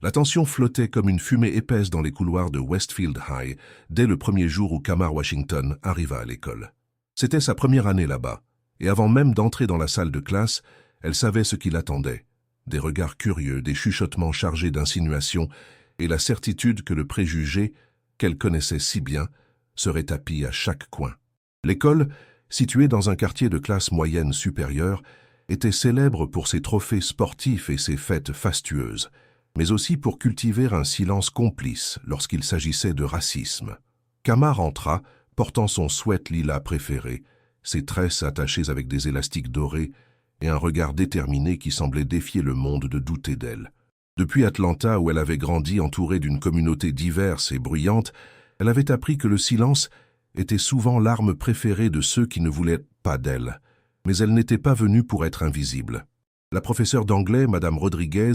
La tension flottait comme une fumée épaisse dans les couloirs de Westfield High dès le premier jour où Kamar Washington arriva à l'école. C'était sa première année là-bas, et avant même d'entrer dans la salle de classe, elle savait ce qui l'attendait. Des regards curieux, des chuchotements chargés d'insinuations, et la certitude que le préjugé, qu'elle connaissait si bien, serait tapi à chaque coin. L'école, située dans un quartier de classe moyenne supérieure, était célèbre pour ses trophées sportifs et ses fêtes fastueuses, mais aussi pour cultiver un silence complice lorsqu'il s'agissait de racisme. Kamar entra, portant son sweat lilas préféré, ses tresses attachées avec des élastiques dorés et un regard déterminé qui semblait défier le monde de douter d'elle. Depuis Atlanta, où elle avait grandi entourée d'une communauté diverse et bruyante, elle avait appris que le silence était souvent l'arme préférée de ceux qui ne voulaient pas d'elle, mais elle n'était pas venue pour être invisible. La professeure d'anglais, Madame Rodriguez,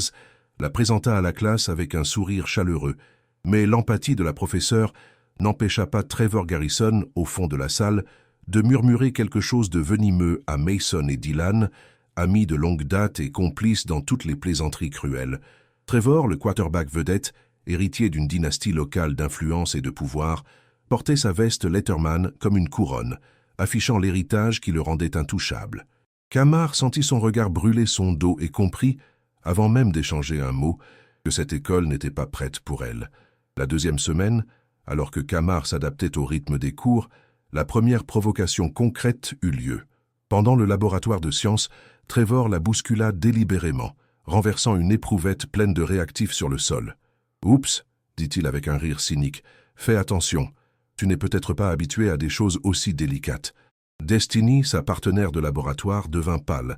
la présenta à la classe avec un sourire chaleureux, mais l'empathie de la professeure n'empêcha pas Trevor Garrison, au fond de la salle, de murmurer quelque chose de venimeux à Mason et Dylan, amis de longue date et complices dans toutes les plaisanteries cruelles. Trevor, le quarterback vedette, héritier d'une dynastie locale d'influence et de pouvoir, portait sa veste Letterman comme une couronne, affichant l'héritage qui le rendait intouchable. Kamar sentit son regard brûler son dos et comprit, avant même d'échanger un mot, que cette école n'était pas prête pour elle. La deuxième semaine, alors que Kamar s'adaptait au rythme des cours, la première provocation concrète eut lieu. Pendant le laboratoire de sciences, Trevor la bouscula délibérément, renversant une éprouvette pleine de réactifs sur le sol. « Oups !» dit-il avec un rire cynique. « Fais attention, tu n'es peut-être pas habitué à des choses aussi délicates. » Destiny, sa partenaire de laboratoire, devint pâle,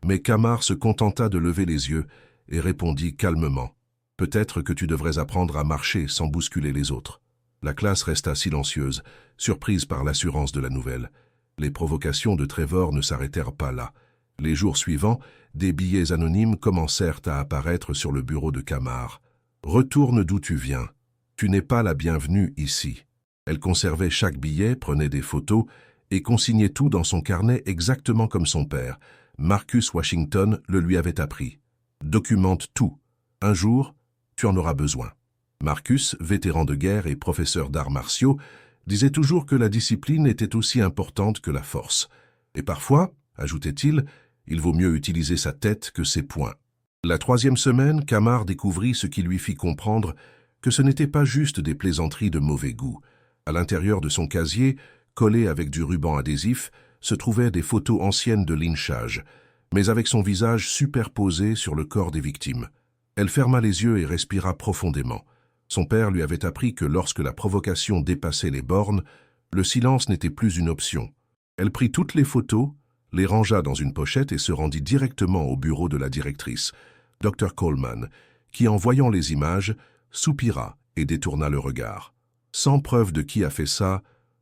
mais Kamar se contenta de lever les yeux et répondit calmement. « Peut-être que tu devrais apprendre à marcher sans bousculer les autres. » La classe resta silencieuse, surprise par l'assurance de la nouvelle. Les provocations de Trevor ne s'arrêtèrent pas là. Les jours suivants, des billets anonymes commencèrent à apparaître sur le bureau de Kamar. « Retourne d'où tu viens. Tu n'es pas la bienvenue ici. » Elle conservait chaque billet, prenait des photos et consignait tout dans son carnet exactement comme son père. Marcus Washington le lui avait appris. « Documente tout. Un jour, tu en auras besoin. » Marcus, vétéran de guerre et professeur d'arts martiaux, disait toujours que la discipline était aussi importante que la force. Et parfois, ajoutait-il, il vaut mieux utiliser sa tête que ses poings. La troisième semaine, Kamar découvrit ce qui lui fit comprendre que ce n'était pas juste des plaisanteries de mauvais goût. À l'intérieur de son casier, collé avec du ruban adhésif, se trouvaient des photos anciennes de lynchage, mais avec son visage superposé sur le corps des victimes. Elle ferma les yeux et respira profondément. Son père lui avait appris que lorsque la provocation dépassait les bornes, le silence n'était plus une option. Elle prit toutes les photos, les rangea dans une pochette et se rendit directement au bureau de la directrice, Dr. Coleman, qui, en voyant les images, soupira et détourna le regard. « Sans preuve de qui a fait ça,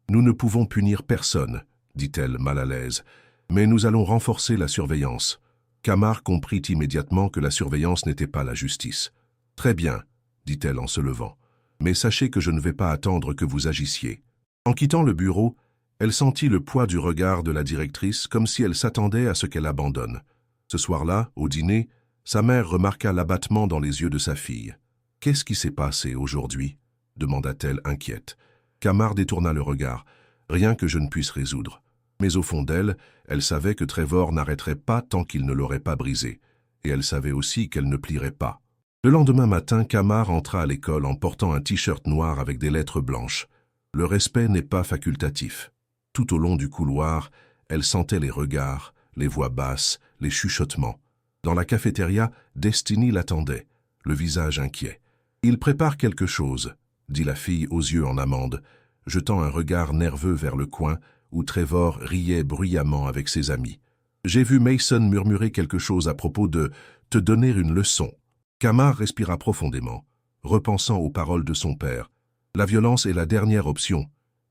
nous ne pouvons punir personne, » dit-elle mal à l'aise, « mais nous allons renforcer la surveillance. » Kamar comprit immédiatement que la surveillance n'était pas la justice. « Très bien, » dit-elle en se levant, « mais sachez que je ne vais pas attendre que vous agissiez. » En quittant le bureau, elle sentit le poids du regard de la directrice comme si elle s'attendait à ce qu'elle abandonne. Ce soir-là, au dîner, sa mère remarqua l'abattement dans les yeux de sa fille. « Qu'est-ce qui s'est passé aujourd'hui » demanda-t-elle inquiète. Kamar détourna le regard. « Rien que je ne puisse résoudre. » Mais au fond d'elle, elle savait que Trevor n'arrêterait pas tant qu'il ne l'aurait pas brisée. Et elle savait aussi qu'elle ne plierait pas. Le lendemain matin, Kamar entra à l'école en portant un t-shirt noir avec des lettres blanches. Le respect n'est pas facultatif. Tout au long du couloir, elle sentait les regards, les voix basses, les chuchotements. Dans la cafétéria, Destiny l'attendait, le visage inquiet. « Il prépare quelque chose », dit la fille aux yeux en amande, jetant un regard nerveux vers le coin où Trevor riait bruyamment avec ses amis. « J'ai vu Mason murmurer quelque chose à propos de « te donner une leçon ». Kamar respira profondément, repensant aux paroles de son père. La violence est la dernière option,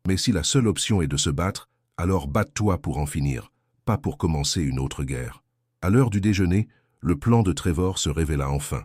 mais si la seule option est de se battre, alors batte-toi pour en finir, pas pour commencer une autre guerre. À l'heure du déjeuner, le plan de Trevor se révéla enfin.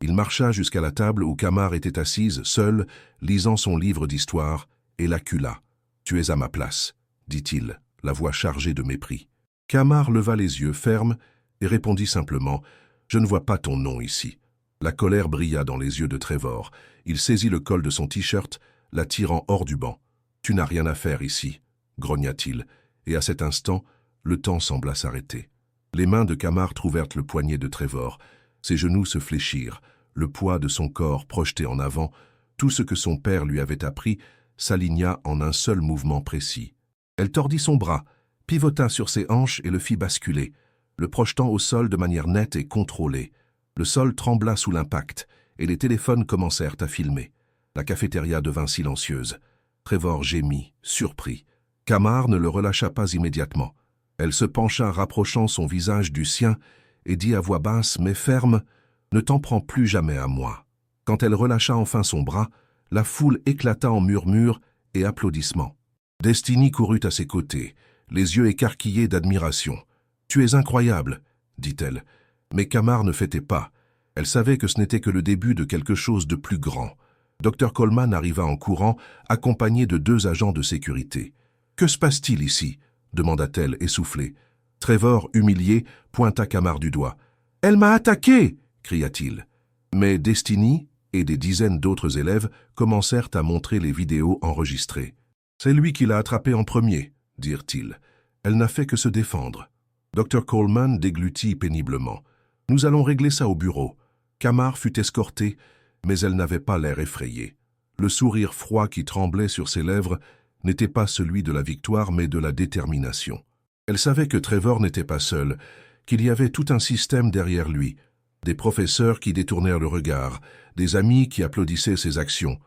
Il marcha jusqu'à la table où Kamar était assise, seule, lisant son livre d'histoire, et l'acula. « Tu es à ma place », dit-il, la voix chargée de mépris. Kamar leva les yeux fermes et répondit simplement « Je ne vois pas ton nom ici. » La colère brilla dans les yeux de Trevor. Il saisit le col de son t-shirt, la tirant hors du banc. « Tu n'as rien à faire ici », grogna-t-il, et à cet instant, le temps sembla s'arrêter. Les mains de Kamar trouvèrent le poignet de Trevor. Ses genoux se fléchirent, le poids de son corps projeté en avant, tout ce que son père lui avait appris s'aligna en un seul mouvement précis. Elle tordit son bras, pivota sur ses hanches et le fit basculer, le projetant au sol de manière nette et contrôlée. Le sol trembla sous l'impact et les téléphones commencèrent à filmer. La cafétéria devint silencieuse. Trevor gémit, surpris. Kamar ne le relâcha pas immédiatement. Elle se pencha, rapprochant son visage du sien, et dit à voix basse mais ferme « Ne t'en prends plus jamais à moi ». Quand elle relâcha enfin son bras, la foule éclata en murmures et applaudissements. Destiny courut à ses côtés, les yeux écarquillés d'admiration. « Tu es incroyable », dit-elle. Mais Kamar ne fêtait pas. Elle savait que ce n'était que le début de quelque chose de plus grand. Dr Coleman arriva en courant, accompagné de 2 agents de sécurité. « Que se passe-t-il ici » demanda-t-elle, essoufflée. Trevor, humilié, pointa Kamar du doigt. « Elle m'a attaqué » cria-t-il. Mais Destiny et des dizaines d'autres élèves commencèrent à montrer les vidéos enregistrées. « C'est lui qui l'a attrapée en premier » dirent-ils. « Elle n'a fait que se défendre. » Dr Coleman déglutit péniblement. « Nous allons régler ça au bureau. » Kamar fut escortée, mais elle n'avait pas l'air effrayée. Le sourire froid qui tremblait sur ses lèvres n'était pas celui de la victoire, mais de la détermination. Elle savait que Trevor n'était pas seul, qu'il y avait tout un système derrière lui, des professeurs qui détournèrent le regard, des amis qui applaudissaient ses actions,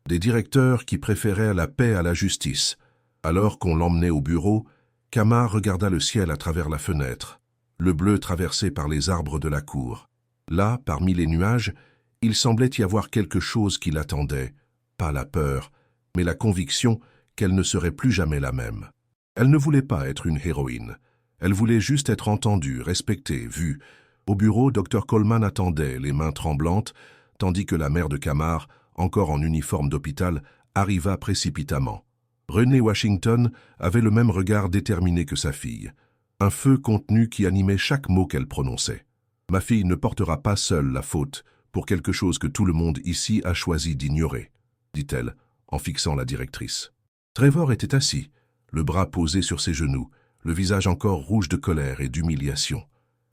des directeurs qui préféraient la paix à la justice. Alors qu'on l'emmenait au bureau, Kamar regarda le ciel à travers la fenêtre, le bleu traversé par les arbres de la cour. Là, parmi les nuages, il semblait y avoir quelque chose qui l'attendait, pas la peur, mais la conviction qu'elle ne serait plus jamais la même. Elle ne voulait pas être une héroïne. Elle voulait juste être entendue, respectée, vue. Au bureau, Dr Coleman attendait, les mains tremblantes, tandis que la mère de Kamar, encore en uniforme d'hôpital, arriva précipitamment. Renée Washington avait le même regard déterminé que sa fille, un feu contenu qui animait chaque mot qu'elle prononçait. « Ma fille ne portera pas seule la faute pour quelque chose que tout le monde ici a choisi d'ignorer », dit-elle, en fixant la directrice. Trevor était assis, le bras posé sur ses genoux, le visage encore rouge de colère et d'humiliation.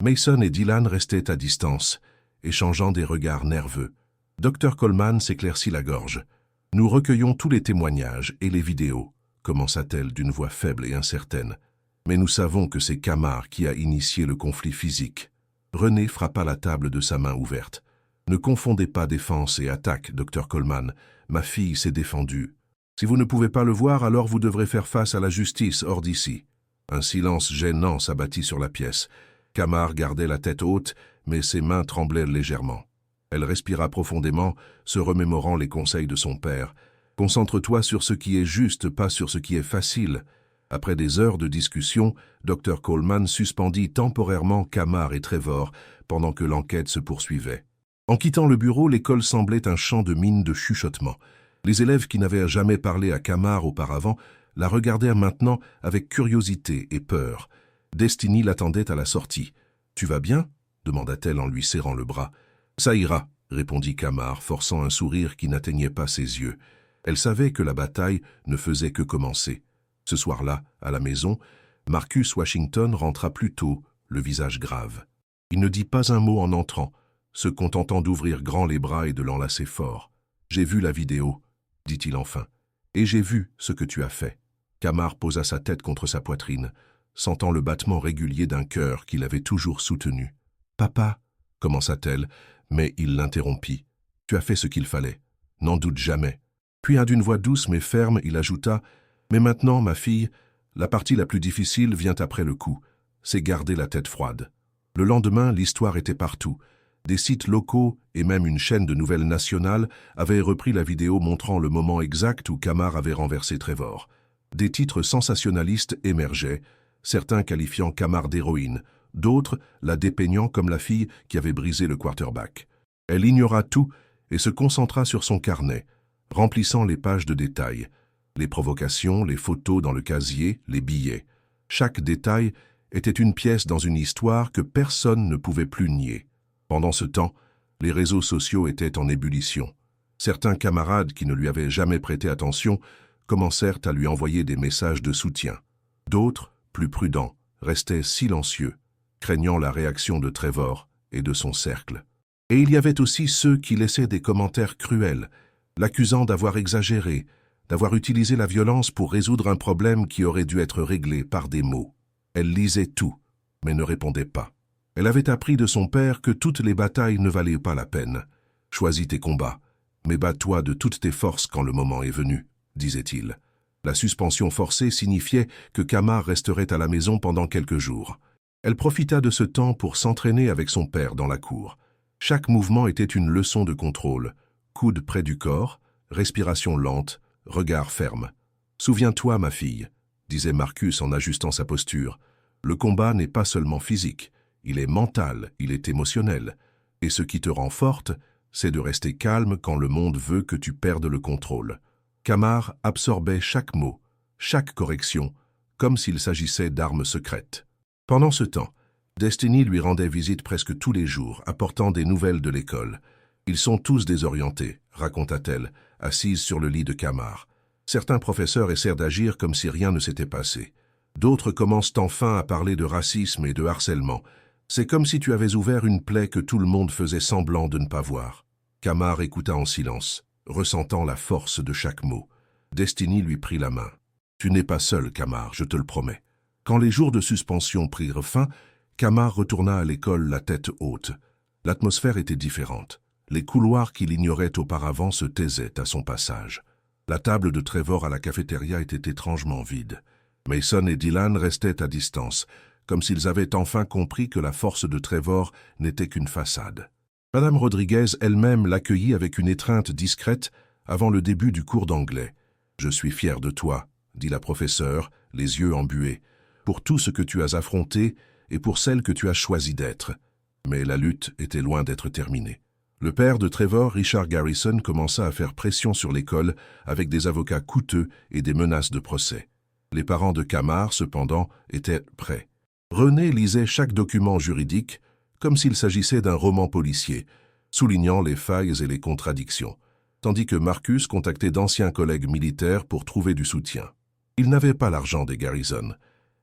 Mason et Dylan restaient à distance, échangeant des regards nerveux. Dr Coleman s'éclaircit la gorge. « Nous recueillons tous les témoignages et les vidéos », commença-t-elle d'une voix faible et incertaine. « Mais nous savons que c'est Kamar qui a initié le conflit physique. » Renée frappa la table de sa main ouverte. « Ne confondez pas défense et attaque, Dr Coleman. Ma fille s'est défendue. Si vous ne pouvez pas le voir, alors vous devrez faire face à la justice hors d'ici. » Un silence gênant s'abattit sur la pièce. Kamar gardait la tête haute, mais ses mains tremblaient légèrement. Elle respira profondément, se remémorant les conseils de son père. « Concentre-toi sur ce qui est juste, pas sur ce qui est facile. » Après des heures de discussion, Dr Coleman suspendit temporairement Kamar et Trevor pendant que l'enquête se poursuivait. En quittant le bureau, l'école semblait un champ de mines de chuchotements. Les élèves qui n'avaient jamais parlé à Kamar auparavant la regardèrent maintenant avec curiosité et peur. Destiny l'attendait à la sortie. « Tu vas bien ?» demanda-t-elle en lui serrant le bras. « Ça ira », répondit Kamar, forçant un sourire qui n'atteignait pas ses yeux. Elle savait que la bataille ne faisait que commencer. Ce soir-là, à la maison, Marcus Washington rentra plus tôt, le visage grave. Il ne dit pas un mot en entrant, se contentant d'ouvrir grand les bras et de l'enlacer fort. « J'ai vu la vidéo », dit-il enfin, « et j'ai vu ce que tu as fait. » Kamar posa sa tête contre sa poitrine, sentant le battement régulier d'un cœur qu'il avait toujours soutenu. « Papa » commença-t-elle, mais il l'interrompit. « Tu as fait ce qu'il fallait. N'en doute jamais. » Puis, d'une voix douce mais ferme, il ajouta « Mais maintenant, ma fille, la partie la plus difficile vient après le coup. C'est garder la tête froide. » Le lendemain, l'histoire était partout. Des sites locaux et même une chaîne de nouvelles nationales avaient repris la vidéo montrant le moment exact où Kamar avait renversé Trevor. Des titres sensationnalistes émergeaient, certains qualifiant Kamar d'héroïne, d'autres la dépeignant comme la fille qui avait brisé le quarterback. Elle ignora tout et se concentra sur son carnet, remplissant les pages de détails. Les provocations, les photos dans le casier, les billets. Chaque détail était une pièce dans une histoire que personne ne pouvait plus nier. Pendant ce temps, Les réseaux sociaux étaient en ébullition. Certains camarades qui ne lui avaient jamais prêté attention commencèrent à lui envoyer des messages de soutien. D'autres, plus prudents, restaient silencieux, craignant la réaction de Trevor et de son cercle. Et il y avait aussi ceux qui laissaient des commentaires cruels, l'accusant d'avoir exagéré, d'avoir utilisé la violence pour résoudre un problème qui aurait dû être réglé par des mots. Elle lisait tout, mais ne répondait pas. Elle avait appris de son père que toutes les batailles ne valaient pas la peine. « Choisis tes combats, mais bats-toi de toutes tes forces quand le moment est venu », disait-il. La suspension forcée signifiait que Kamar resterait à la maison pendant quelques jours. Elle profita de ce temps pour s'entraîner avec son père dans la cour. Chaque mouvement était une leçon de contrôle. Coude près du corps, respiration lente, regard ferme. « Souviens-toi, ma fille », disait Marcus en ajustant sa posture. « Le combat n'est pas seulement physique, il est mental, il est émotionnel. Et ce qui te rend forte, c'est de rester calme quand le monde veut que tu perdes le contrôle. » Kamar absorbait chaque mot, chaque correction, comme s'il s'agissait d'armes secrètes. Pendant ce temps, Destiny lui rendait visite presque tous les jours, apportant des nouvelles de l'école. « Ils sont tous désorientés », raconta-t-elle, assise sur le lit de Kamar. Certains professeurs essaient d'agir comme si rien ne s'était passé. D'autres commencent enfin à parler de racisme et de harcèlement. C'est comme si tu avais ouvert une plaie que tout le monde faisait semblant de ne pas voir. Kamar écouta en silence, ressentant la force de chaque mot. Destiny lui prit la main. « Tu n'es pas seul, Kamar, je te le promets. » Quand les jours de suspension prirent fin, Kamar retourna à l'école la tête haute. L'atmosphère était différente. Les couloirs qu'il ignorait auparavant se taisaient à son passage. La table de Trevor à la cafétéria était étrangement vide. Mason et Dylan restaient à distance, comme s'ils avaient enfin compris que la force de Trevor n'était qu'une façade. Madame Rodriguez elle-même l'accueillit avec une étreinte discrète avant le début du cours d'anglais. « Je suis fière de toi », dit la professeure, les yeux embués, « pour tout ce que tu as affronté et pour celle que tu as choisi d'être. » Mais la lutte était loin d'être terminée. Le père de Trevor, Richard Garrison, commença à faire pression sur l'école avec des avocats coûteux et des menaces de procès. Les parents de Kamar, cependant, étaient prêts. René lisait chaque document juridique comme s'il s'agissait d'un roman policier, soulignant les failles et les contradictions, tandis que Marcus contactait d'anciens collègues militaires pour trouver du soutien. Ils n'avaient pas l'argent des Garrison,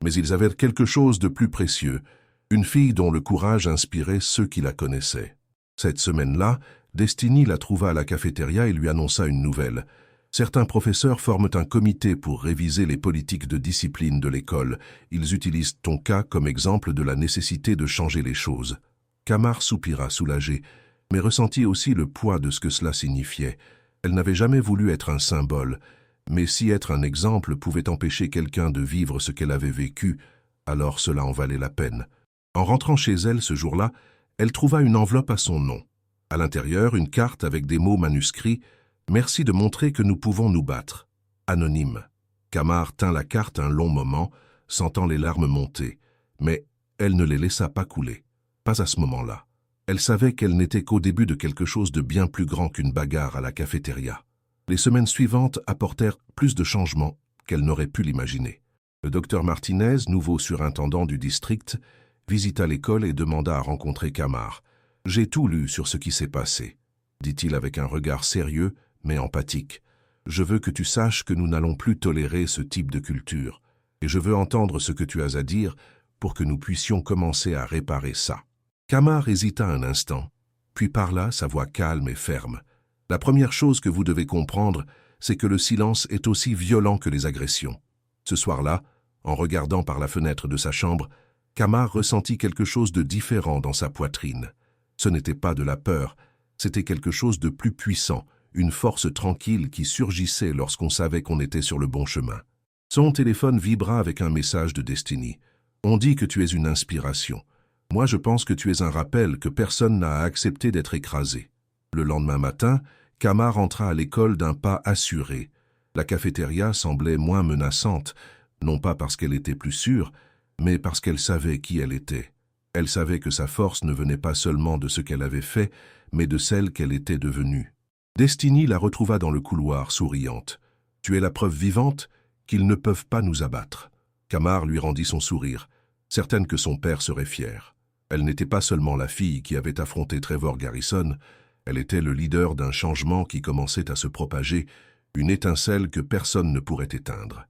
mais ils avaient quelque chose de plus précieux, une fille dont le courage inspirait ceux qui la connaissaient. Cette semaine-là, Destiny la trouva à la cafétéria et lui annonça une nouvelle. Certains professeurs forment un comité pour réviser les politiques de discipline de l'école. Ils utilisent ton cas comme exemple de la nécessité de changer les choses. Kamar soupira soulagée, mais ressentit aussi le poids de ce que cela signifiait. Elle n'avait jamais voulu être un symbole, mais si être un exemple pouvait empêcher quelqu'un de vivre ce qu'elle avait vécu, alors cela en valait la peine. En rentrant chez elle ce jour-là, elle trouva une enveloppe à son nom. À l'intérieur, une carte avec des mots manuscrits « Merci de montrer que nous pouvons nous battre. » Anonyme. Kamar tint la carte un long moment, sentant les larmes monter, mais elle ne les laissa pas couler. Pas à ce moment-là. Elle savait qu'elle n'était qu'au début de quelque chose de bien plus grand qu'une bagarre à la cafétéria. Les semaines suivantes apportèrent plus de changements qu'elle n'aurait pu l'imaginer. Le docteur Martinez, nouveau surintendant du district, visita l'école et demanda à rencontrer Kamar. « J'ai tout lu sur ce qui s'est passé, » dit-il avec un regard sérieux mais empathique. « Je veux que tu saches que nous n'allons plus tolérer ce type de culture, et je veux entendre ce que tu as à dire pour que nous puissions commencer à réparer ça. » Kamar hésita un instant, puis parla, sa voix calme et ferme. « La première chose que vous devez comprendre, c'est que le silence est aussi violent que les agressions. » Ce soir-là, en regardant par la fenêtre de sa chambre, Kamar ressentit quelque chose de différent dans sa poitrine. Ce n'était pas de la peur, c'était quelque chose de plus puissant, une force tranquille qui surgissait lorsqu'on savait qu'on était sur le bon chemin. Son téléphone vibra avec un message de Destiny. « On dit que tu es une inspiration. Moi, je pense que tu es un rappel que personne n'a à accepter d'être écrasé. » Le lendemain matin, Kamar entra à l'école d'un pas assuré. La cafétéria semblait moins menaçante, non pas parce qu'elle était plus sûre, mais parce qu'elle savait qui elle était. Elle savait que sa force ne venait pas seulement de ce qu'elle avait fait, mais de celle qu'elle était devenue. Destiny la retrouva dans le couloir, souriante. « Tu es la preuve vivante qu'ils ne peuvent pas nous abattre. » Kamar lui rendit son sourire, certaine que son père serait fier. Elle n'était pas seulement la fille qui avait affronté Trevor Garrison, elle était le leader d'un changement qui commençait à se propager, une étincelle que personne ne pourrait éteindre.